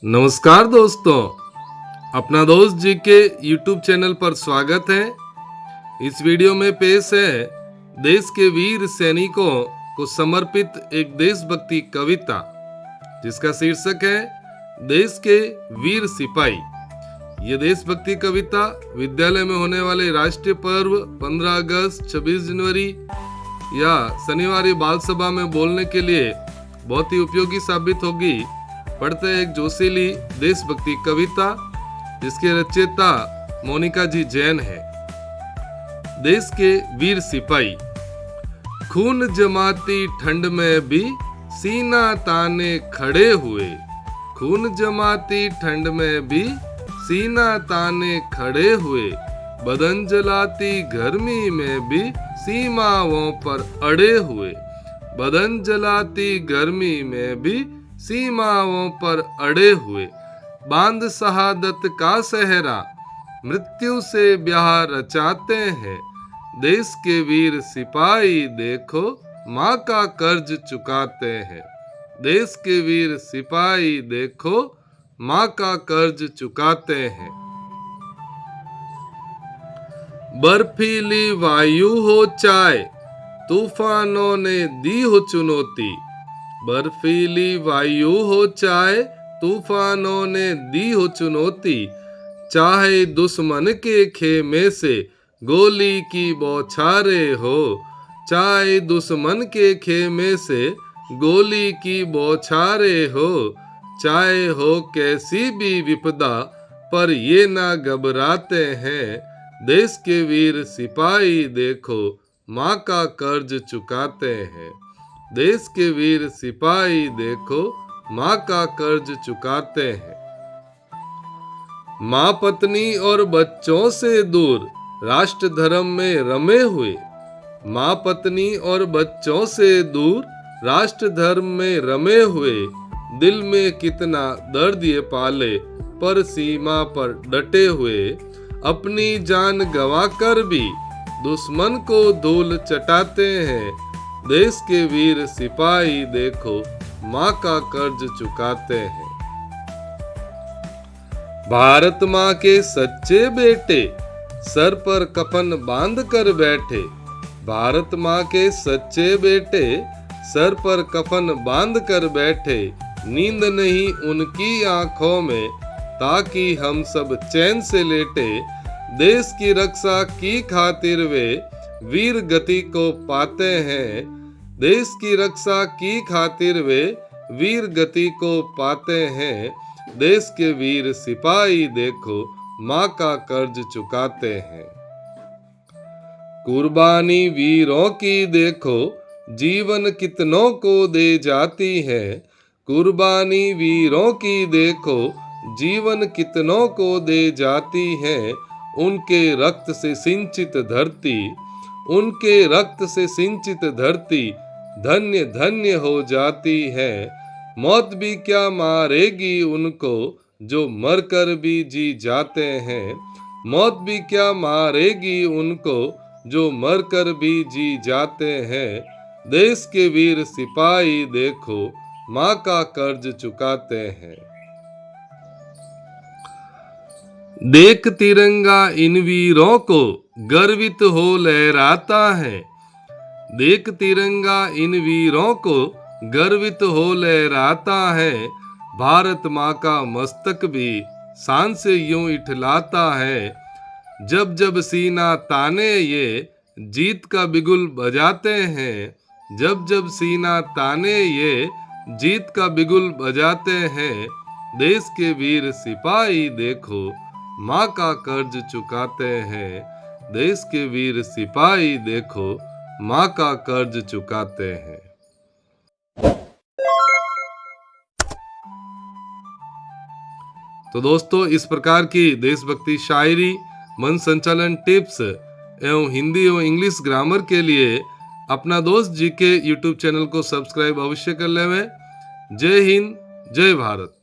नमस्कार दोस्तों, अपना दोस्त जी के YouTube चैनल पर स्वागत है। इस वीडियो में पेश है देश के वीर सैनिकों को समर्पित एक देशभक्ति कविता जिसका शीर्षक है देश के वीर सिपाही। ये देशभक्ति कविता विद्यालय में होने वाले राष्ट्रीय पर्व 15 अगस्त, 26 जनवरी या शनिवार बाल सभा में बोलने के लिए बहुत ही उपयोगी साबित होगी। पढ़ते हैं एक जोशीली देशभक्ति कविता जिसके रचयिता मोनिका जी जैन है। देश के वीर सिपाही। खून जमाती ठंड में भी सीना ताने खड़े हुए, खून जमाती ठंड में भी सीना ताने खड़े हुए, बदन जलाती गर्मी में भी सीमाओं पर अड़े हुए, बदन जलाती गर्मी में भी सीमाओं पर अड़े हुए, बांध शहादत का सहरा मृत्यु से ब्याह रचाते हैं। देश के वीर सिपाही देखो माँ का कर्ज चुकाते हैं, देश के वीर सिपाही देखो माँ का कर्ज चुकाते हैं। बर्फीली वायु हो चाहे तूफानों ने दी हो चुनौती, बर्फीली वायु हो चाहे तूफानों ने दी हो चुनौती, चाहे दुश्मन के खेमे से गोली की बौछारें हो, चाहे दुश्मन के खेमे से गोली की बौछारें हो, चाहे हो कैसी भी विपदा पर ये ना घबराते हैं। देश के वीर सिपाही देखो माँ का कर्ज चुकाते हैं, देश के वीर सिपाही देखो माँ का कर्ज चुकाते हैं। माँ पत्नी और बच्चों से दूर राष्ट्र धर्म में रमे हुए, माँ पत्नी और बच्चों से दूर राष्ट्र धर्म में रमे हुए, दिल में कितना दर्द ये पाले पर सीमा पर डटे हुए, अपनी जान गंवा कर भी दुश्मन को धूल चटाते हैं। देश के वीर सिपाही देखो माँ का कर्ज चुकाते हैं। भारत माँ के सच्चे बेटे सर पर कफन बांध कर बैठे, भारत माँ के सच्चे बेटे सर पर कफन बांध कर बैठे, नींद नहीं उनकी आंखों में ताकि हम सब चैन से लेटे, देश की रक्षा की खातिर वे वीर गति को पाते हैं, देश की रक्षा की खातिर वे वीर गति को पाते हैं। देश के वीर सिपाही देखो माँ का कर्ज चुकाते हैं। कुर्बानी वीरों की देखो जीवन कितनों को दे जाती है, कुर्बानी वीरों की देखो जीवन कितनों को दे जाती है, उनके रक्त से सिंचित धरती, उनके रक्त से सिंचित धरती धन्य धन्य हो जाती है। मौत भी क्या मारेगी उनको जो मरकर भी जी जाते हैं, मौत भी क्या मारेगी उनको जो मरकर भी जी जाते हैं। देश के वीर सिपाही देखो माँ का कर्ज चुकाते हैं। देख तिरंगा इन वीरों को गर्वित हो लहराता है, देख तिरंगा इन वीरों को गर्वित हो लहराता है, भारत माँ का मस्तक भी शान से यूं इठलाता है। जब जब सीना ताने ये जीत का बिगुल बजाते हैं, जब जब सीना ताने ये जीत का बिगुल बजाते हैं। देश के वीर सिपाही देखो माँ का कर्ज चुकाते हैं, देश के वीर सिपाही देखो माँ का कर्ज चुकाते हैं। तो दोस्तों, इस प्रकार की देशभक्ति शायरी, मन संचालन टिप्स एवं हिंदी एवं इंग्लिश ग्रामर के लिए अपना दोस्त जी के YouTube चैनल को सब्सक्राइब अवश्य कर लेवें। जय हिंद, जय भारत।